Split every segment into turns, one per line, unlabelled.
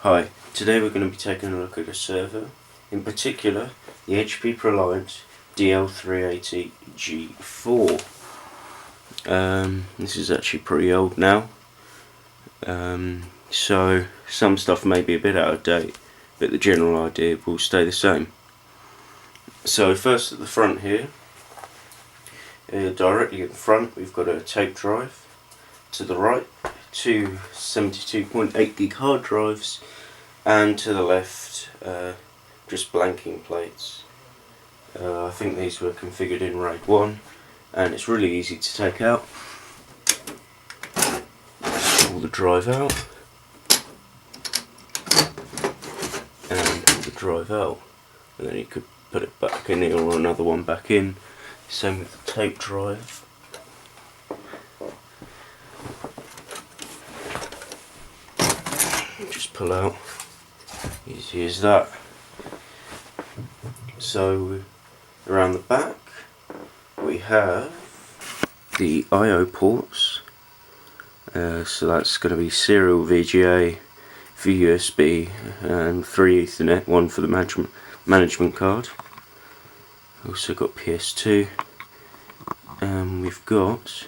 Hi, today we're going to be taking a look at a server, in particular the HP DL380 G4. This is actually pretty old now, so some stuff may be a bit out of date, but the general idea will stay the same. So first at the front here, directly at the front we've got a tape drive. To the right, two 72.8 gig hard drives, and to the left just blanking plates. I think these were configured in RAID 1 and it's really easy to take out. Just pull the drive out and pull the drive out, and then you could put it back in here or another one back in. Same with the tape drive. Just pull out, easy as that. So around the back we have the I/O ports, so that's going to be serial VGA, VUSB and 3 Ethernet, one for the management card. Also got PS2, and we've got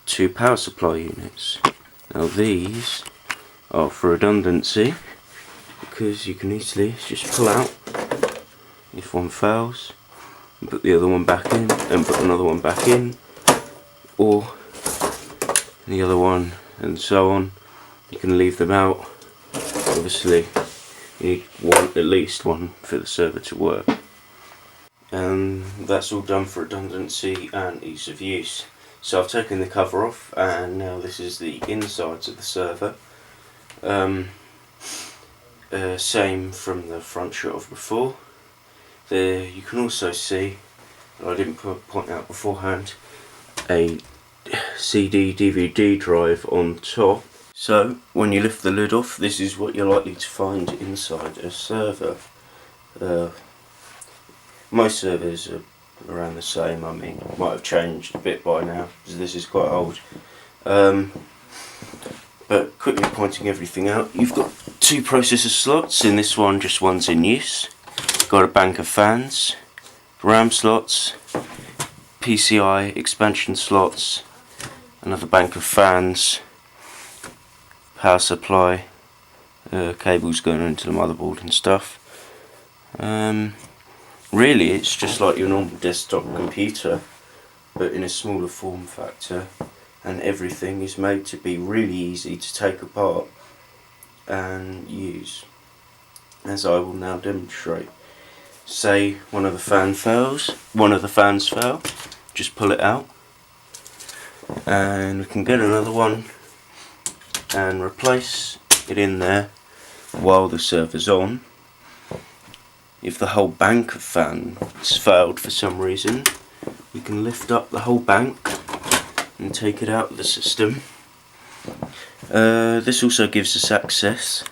two power supply units. Now these are for redundancy, because you can easily just pull out if one fails and put the other one back in and put another one back in, or the other one, and so on. You can leave them out. Obviously you need at least one for the server to work, and that's all done for redundancy and ease of use. So I've taken the cover off, and now this is the insides of the server. Same from the front shot of before. There you can also see, I didn't point out beforehand, a CD DVD drive on top. So when you lift the lid off, this is what you're likely to find inside a server. Most servers are around the same. I mean, might have changed a bit by now because this is quite old. But quickly pointing everything out, you've got two processor slots. In this one, just one's in use. Got a bank of fans, RAM slots, PCI expansion slots, another bank of fans, power supply, cables going into the motherboard and stuff. Really, it's just like your normal desktop computer, but in a smaller form factor. And everything is made to be really easy to take apart and use, as I will now demonstrate. Say one of the fans fail, just pull it out, and we can get another one and replace it in there while the server's on. If the whole bank of fans failed for some reason, we can lift up the whole bank and take it out of the system. This also gives us access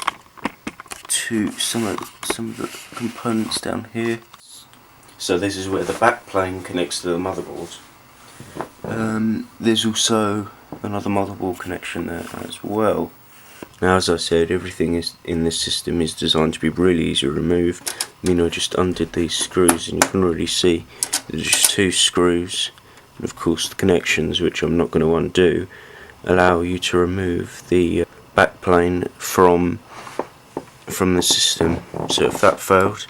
to some of the components down here. So this is where the backplane connects to the motherboard. There's also another motherboard connection there as well. Now, as I said, everything in this system is designed to be really easy to remove. I mean, I just undid these screws and you can already see there's just two screws. And of course the connections, which I'm not going to undo, allow you to remove the backplane from the system. So if that failed,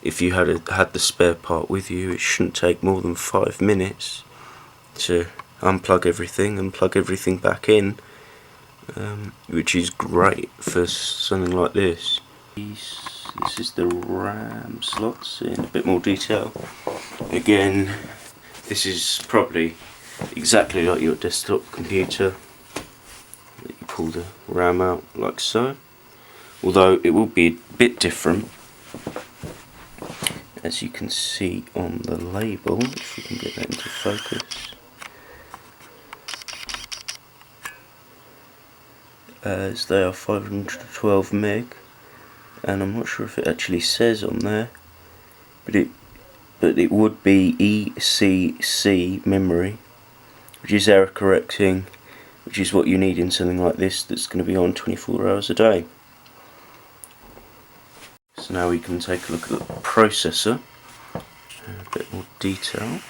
if you had the spare part with you, it shouldn't take more than 5 minutes to unplug everything and plug everything back in, which is great for something like this. This is the RAM slots in a bit more detail. Again, this is probably exactly like your desktop computer. You pull the RAM out like so, although it will be a bit different, as you can see on the label, if we can get that into focus. As they are 512 meg, and I'm not sure if it actually says on there, but it would be ECC memory, which is error correcting which is what you need in something like this that's going to be on 24 hours a day. So now we can take a look at the processor in a bit more detail.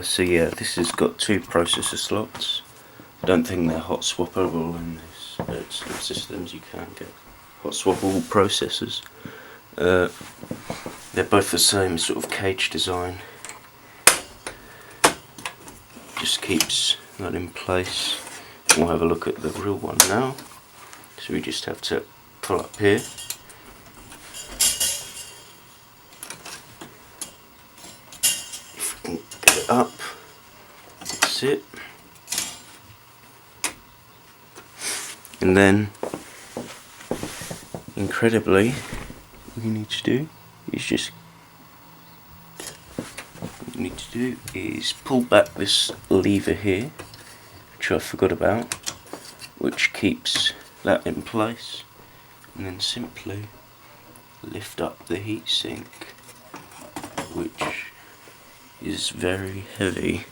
So yeah, this has got 2 processor slots. I don't think they're hot swappable in this systems. You can get hot swappable processors. They're both the same sort of cage design. Just keeps that in place. We'll have a look at the real one now. So we just have to pull up here. If we can get it up, that's it. And then, incredibly, what you need to do is pull back this lever here, which I forgot about, which keeps that in place, and then simply lift up the heatsink, which is very heavy.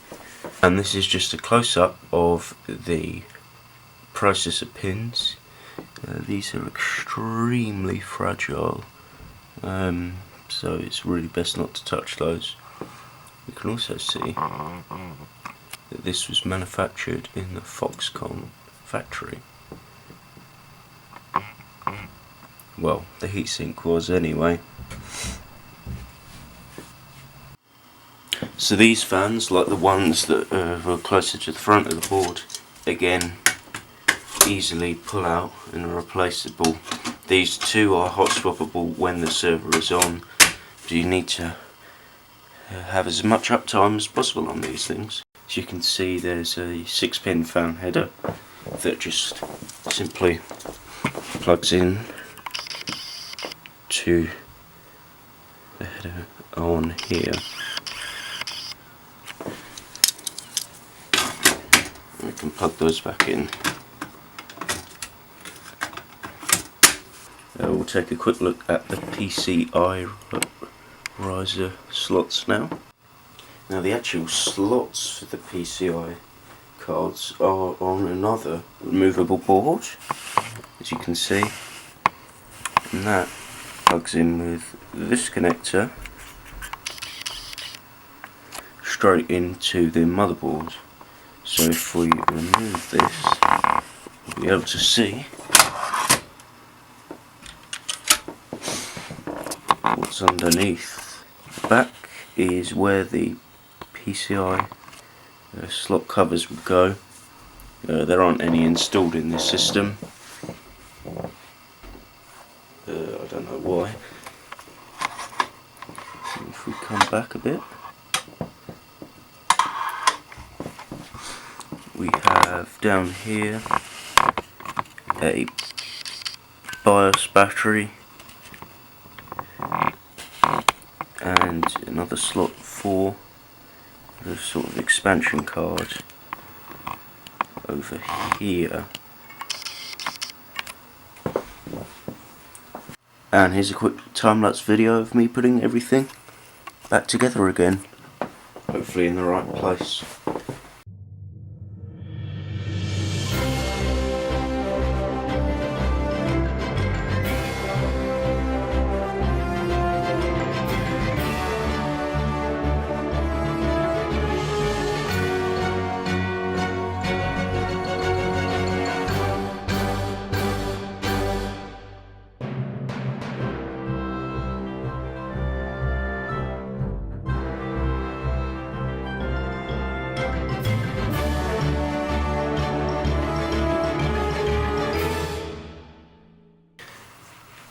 And this is just a close-up of the processor pins. These are extremely fragile, so it's really best not to touch those. You can also see that this was manufactured in the Foxconn factory. Well, the heatsink was anyway. So these fans, like the ones that were closer to the front of the board, again easily pull out and are replaceable. These 2 are hot swappable when the server is on, but you need to have as much uptime as possible on these things. As you can see, there's a 6-pin fan header that just simply plugs in to the header on here. We can plug those back in. We'll take a quick look at the PCI riser slots now. Now the actual slots for the PCI cards are on another removable board, as you can see, and that plugs in with this connector straight into the motherboard. So if we remove this, we'll be able to see what's underneath. The back is where the PCI slot covers would go. There aren't any installed in this system. I don't know why. If we come back a bit, we have down here a BIOS battery and another slot for the sort of expansion card over here. And here's a quick time-lapse video of me putting everything back together again, hopefully in the right place.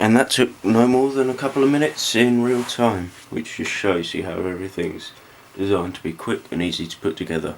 And that took no more than a couple of minutes in real time, which just shows you how everything's designed to be quick and easy to put together.